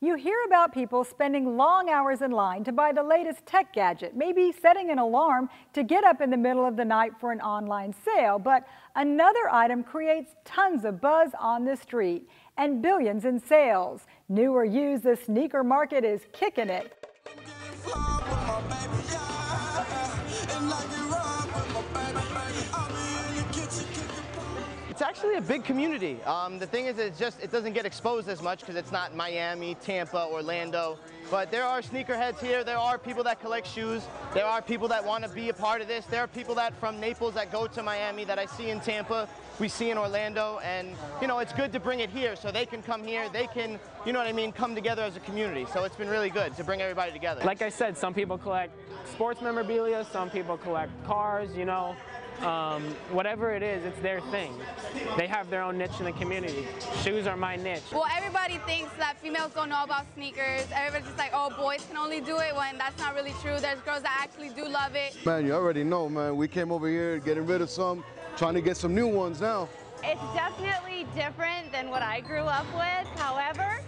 You hear about people spending long hours in line to buy the latest tech gadget, maybe setting an alarm to get up in the middle of the night for an online sale. But another item creates tons of buzz on the street and billions in sales. New or used, the sneaker market is kicking it. It's actually a big community. The thing is, it doesn't get exposed as much because it's not Miami, Tampa, Orlando. But there are sneakerheads here. There are people that collect shoes. There are people that want to be a part of this. There are people that from Naples that go to Miami that I see in Tampa, we see in Orlando. And, you know, it's good to bring it here so they can come here. They can, you know what I mean, come together as a community. So it's been really good to bring everybody together. Like I said, some people collect sports memorabilia. Some people collect cars, you know. Whatever it is, it's their thing. They have their own niche in the community. Shoes are my niche. Well, everybody thinks that females don't know about sneakers. Everybody's just like, oh, boys can only do it, when that's not really true. There's girls that actually do love it. Man, you already know, man. We came over here getting rid of some, trying to get some new ones now. It's definitely different than what I grew up with. However,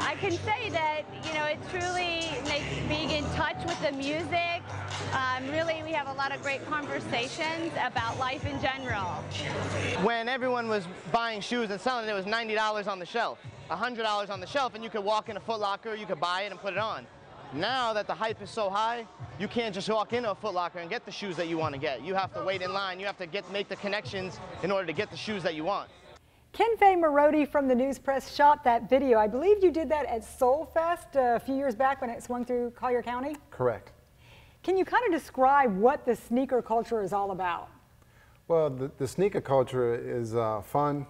I can say that, you know, it truly makes being in touch with the music. Really, we have a lot of great conversations about life in general. When everyone was buying shoes and selling it, it was $90 on the shelf, $100 on the shelf, and you could walk in a Foot Locker, you could buy it and put it on. Now that the hype is so high, you can't just walk into a Foot Locker and get the shoes that you want to get. You have to wait in line. You have to make the connections in order to get the shoes that you want. Kenfaye Marodi from the News Press shot that video. I believe you did that at Soul Fest a few years back when it swung through Collier County? Correct. Can you kind of describe what the sneaker culture is all about? Well, the sneaker culture is fun,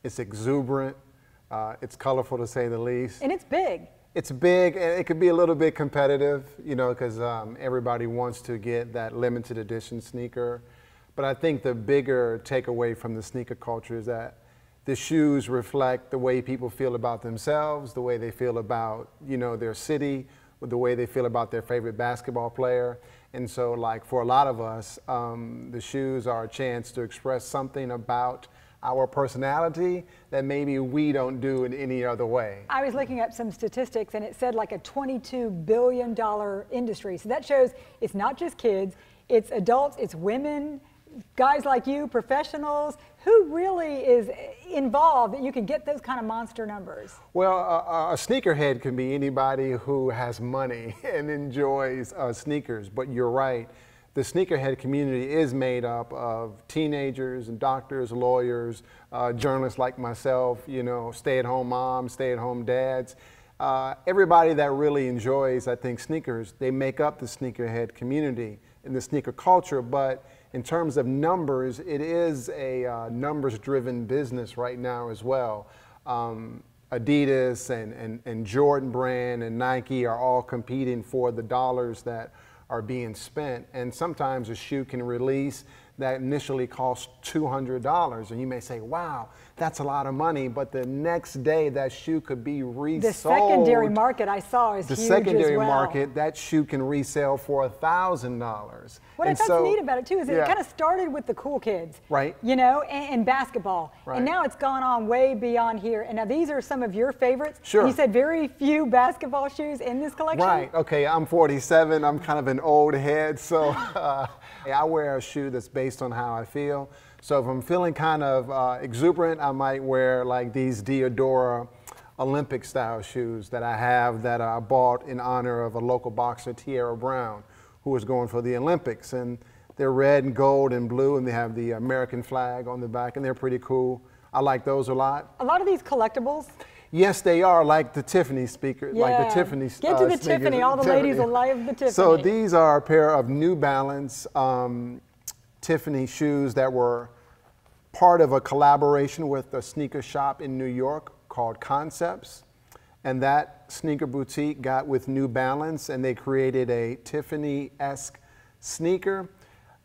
it's exuberant, it's colorful to say the least. And it's big. It's big, and it could be a little bit competitive, you know, because everybody wants to get that limited edition sneaker. But I think the bigger takeaway from the sneaker culture is that the shoes reflect the way people feel about themselves, the way they feel about, you know, their city, the way they feel about their favorite basketball player. And so, like, for a lot of us, the shoes are a chance to express something about our personality that maybe we don't do in any other way. I was looking up some statistics and it said like a $22 billion industry. So that shows it's not just kids, it's adults, it's women, guys like you, professionals. Who really is involved that you can get those kind of monster numbers? Well, a sneakerhead can be anybody who has money and enjoys sneakers, but you're right. The sneakerhead community is made up of teenagers and doctors, lawyers, journalists like myself, you know, stay-at-home moms, stay-at-home dads. Everybody that really enjoys, I think, sneakers, they make up the sneakerhead community and the sneaker culture. But in terms of numbers, it is a numbers-driven business right now as well. Adidas and Jordan Brand and Nike are all competing for the dollars that are being spent, and sometimes a shoe can release that initially costs $200, and you may say, wow, that's a lot of money, but the next day that shoe could be resold. The secondary market I saw is huge as well. The secondary market, that shoe can resell for $1,000. What I thought neat about it too is it kind of started with the cool kids, right? You know, and basketball, right. And now it's gone on way beyond here. And now these are some of your favorites. Sure. You said very few basketball shoes in this collection. Right. Okay. I'm 47. I'm kind of an old head, so I wear a shoe that's based on how I feel. So if I'm feeling kind of exuberant, I might wear like these Diodora Olympic style shoes that I have that I bought in honor of a local boxer, Tierra Brown, who was going for the Olympics. And they're red and gold and blue, and they have the American flag on the back, and they're pretty cool. I like those a lot. A lot of these collectibles? Yes, they are, like the Tiffany speaker, yeah. like the Tiffany Get to the sneakers. Tiffany, all the ladies will love the Tiffany. So these are a pair of New Balance Tiffany shoes that were part of a collaboration with a sneaker shop in New York called Concepts. And that sneaker boutique got with New Balance, and they created a Tiffany-esque sneaker.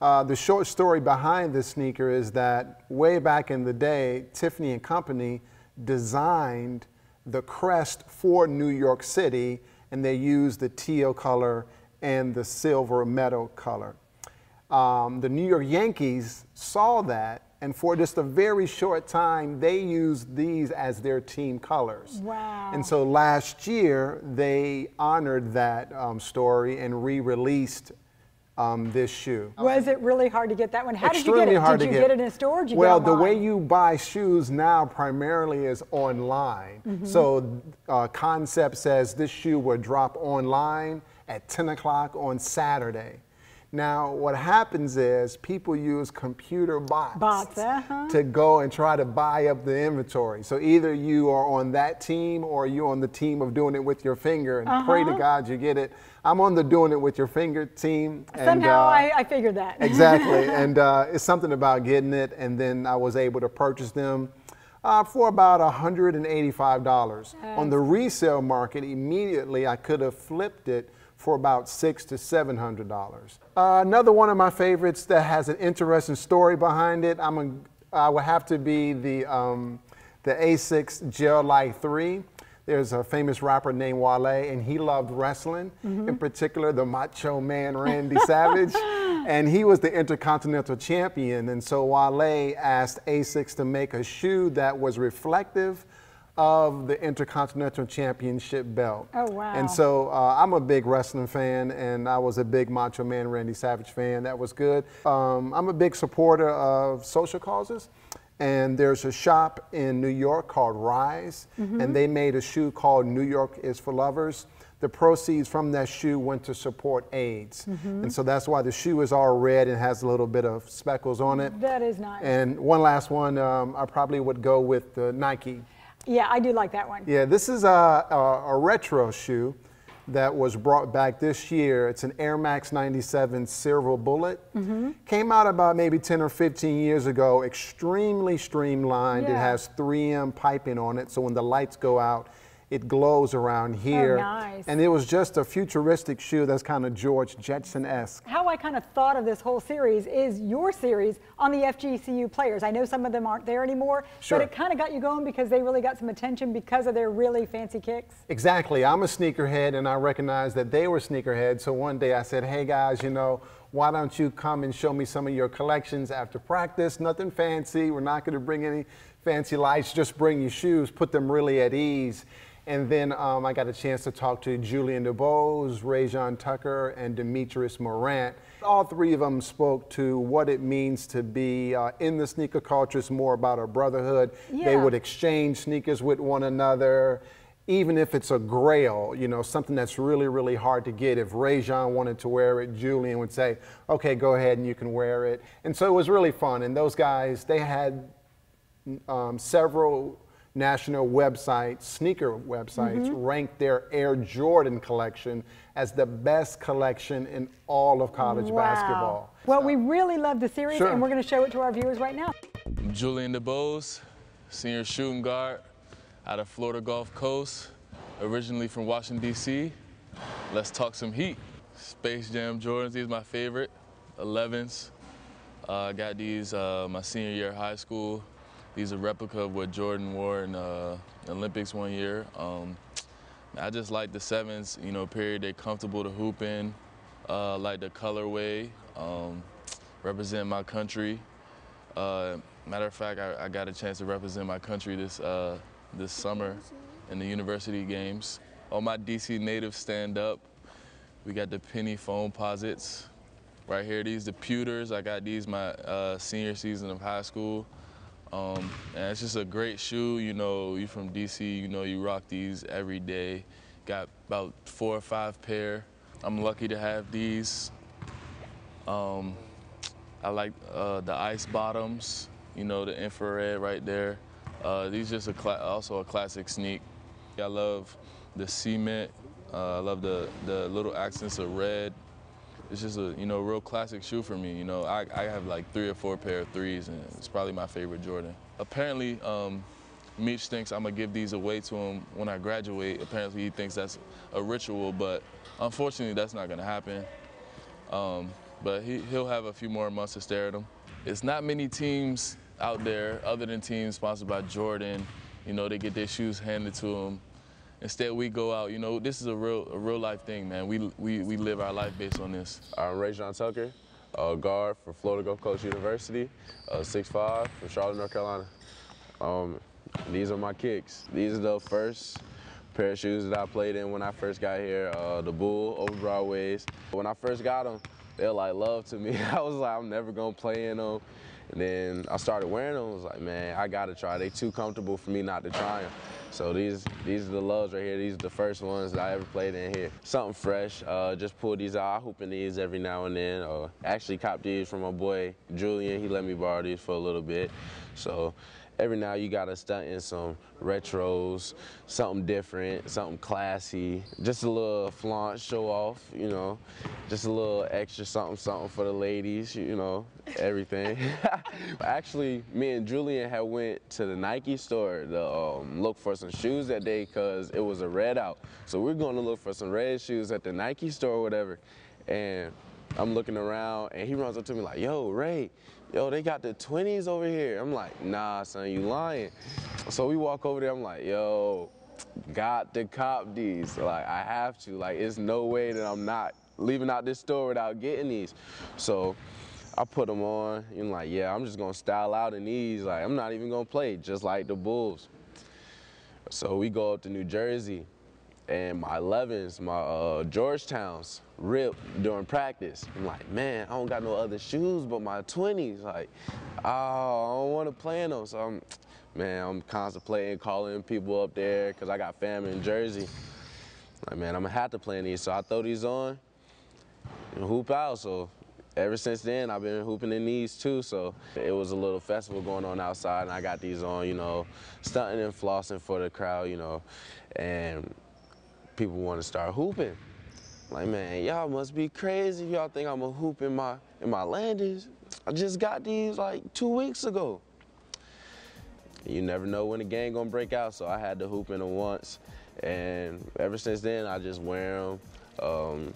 The short story behind this sneaker is that way back in the day, Tiffany and Company designed the crest for New York City, and they used the teal color and the silver metal color. The New York Yankees saw that And for just a very short time, they used these as their team colors. Wow. And so last year, they honored that story and re-released this shoe. Was it really hard to get that one? How did you Extremely get it? hard Did to you get it in store? Or did you Well, get it the way online? you buy shoes now primarily is online. So Concept says this shoe will drop online at 10 o'clock on Saturday. Now, what happens is people use computer bots to go and try to buy up the inventory. So either you are on that team or you're on the team of doing it with your finger, and pray to God you get it. I'm on the doing it with your finger team. Somehow I figured that. Exactly, and it's something about getting it, and then I was able to purchase them for about $185. On the resale market, immediately I could have flipped it for about $600 to $700. Another one of my favorites that has an interesting story behind it, I would have to be the Asics Gel Lyte 3. There's a famous rapper named Wale, and he loved wrestling, in particular the Macho Man Randy Savage, and he was the Intercontinental Champion. And so Wale asked Asics to make a shoe that was reflective of the Intercontinental Championship belt. Oh, wow. And so I'm a big wrestling fan, and I was a big Macho Man Randy Savage fan. That was good. I'm a big supporter of social causes, and there's a shop in New York called Rise, and they made a shoe called New York is for Lovers. The proceeds from that shoe went to support AIDS. And so that's why the shoe is all red and has a little bit of speckles on it. That is nice. And one last one, I probably would go with the Nike. Yeah, I do like that one. Yeah, this is a retro shoe that was brought back this year. It's an Air Max 97 Silver Bullet. Came out about maybe 10 or 15 years ago, extremely streamlined. It has 3M piping on it, so when the lights go out, it glows around here. Oh, nice. And it was just a futuristic shoe that's kind of George Jetson-esque. How I kind of thought of this whole series is your series on the FGCU players. I know some of them aren't there anymore, Sure. but it kind of got you going because they really got some attention because of their really fancy kicks. Exactly. I'm a sneakerhead, and I recognized that they were sneakerheads. So one day I said, hey guys, you know, why don't you come and show me some of your collections after practice? Nothing fancy. We're not going to bring any fancy lights. Just bring your shoes. Put them really at ease. And then I got a chance to talk to Julian DeBose, Rajon Tucker, and Demetrius Morant. All three of them spoke to what it means to be in the sneaker culture. It's more about a brotherhood. They would exchange sneakers with one another, even if it's a grail, you know, something that's really, really hard to get. If Rajon wanted to wear it, Julian would say, okay, go ahead and you can wear it. And so it was really fun. And those guys, they had several national websites, sneaker websites, ranked their Air Jordan collection as the best collection in all of college basketball. Well, we really love the series, Sure. and we're going to show it to our viewers right now. I'm Julian DeBose, senior shooting guard out of Florida Gulf Coast, originally from Washington, D.C. Let's talk some Heat. Space Jam Jordans, these are my favorite, 11s. I got these my senior year of high school. These are replica of what Jordan wore in the Olympics one year. I just like the 7s, you know, period. They're comfortable to hoop in, like the colorway, represent my country. Matter of fact, I got a chance to represent my country this summer in the university games. All my DC natives stand up. We got the penny foam posits right here. These the pewters. I got these my senior season of high school. And it's just a great shoe. You know, you from DC, you know you rock these every day. Got about 4 or 5 pair. I'm lucky to have these. I like the ice bottoms, you know, the infrared right there. These just also a classic sneak. I love the cement. I love the little accents of red. It's just a, you know, real classic shoe for me. You know, I have like 3 or 4 pair of 3s, and it's probably my favorite Jordan. Apparently, Meech thinks I'm gonna give these away to him when I graduate. Apparently, he thinks that's a ritual, but unfortunately, that's not gonna happen. But he'll have a few more months to stare at them. It's not many teams out there, other than teams sponsored by Jordan. You know, they get their shoes handed to them. Instead, we go out. You know, this is a real life thing, man. We live our life based on this. I'm Rajon Tucker. guard for Florida Gulf Coast University, 6'5", from Charlotte, North Carolina. These are my kicks. These are the first pair of shoes that I played in when I first got here, the Bull over Broadways. When I first got them, they were like love to me. I was like, I'm never gonna play in them. And then I started wearing them. I was like, man, I gotta try. They too comfortable for me not to try them. So these are the loves right here. These are the first ones that I ever played in here. Something fresh. Just pull these out. I hoop in these every now and then. Actually copped these from my boy Julian. He let me borrow these for a little bit. So every now you gotta stunt in some retros, something different, something classy, just a little flaunt, show off, you know, just a little extra something for the ladies, you know, everything. Actually, me and Julian had went to the Nike store to look for some shoes that day because it was a red out. So we're going to look for some red shoes at the Nike store or whatever. And I'm looking around and he runs up to me like, yo, Ray, yo, they got the 20s over here. I'm like, nah, son, you lying. So we walk over there, I'm like, yo, got to cop these. Like, I have to. Like, it's no way that I'm not leaving out this store without getting these. So I put them on and like, yeah, I'm just gonna style out in these. Like, I'm not even gonna play, just like the Bulls. So we go up to New Jersey and my 11s, my Georgetowns, ripped during practice. I'm like, man, I don't got no other shoes but my 20s. Like, oh, I don't want to play in them. So I'm contemplating calling people up there because I got family in Jersey. Like, man, I'm gonna have to play in these. So I throw these on and hoop out. So ever since then, I've been hooping in these too. So it was a little festival going on outside and I got these on, you know, stunting and flossing for the crowd, you know, and people want to start hooping. Like, man, y'all must be crazy if y'all think I'm gonna hoop in my Landers. I just got these like 2 weeks ago. You never know when the game gonna break out, so I had to hoop in them once. And ever since then, I just wear them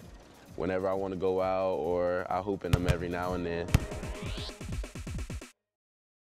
whenever I want to go out, or I hoop in them every now and then.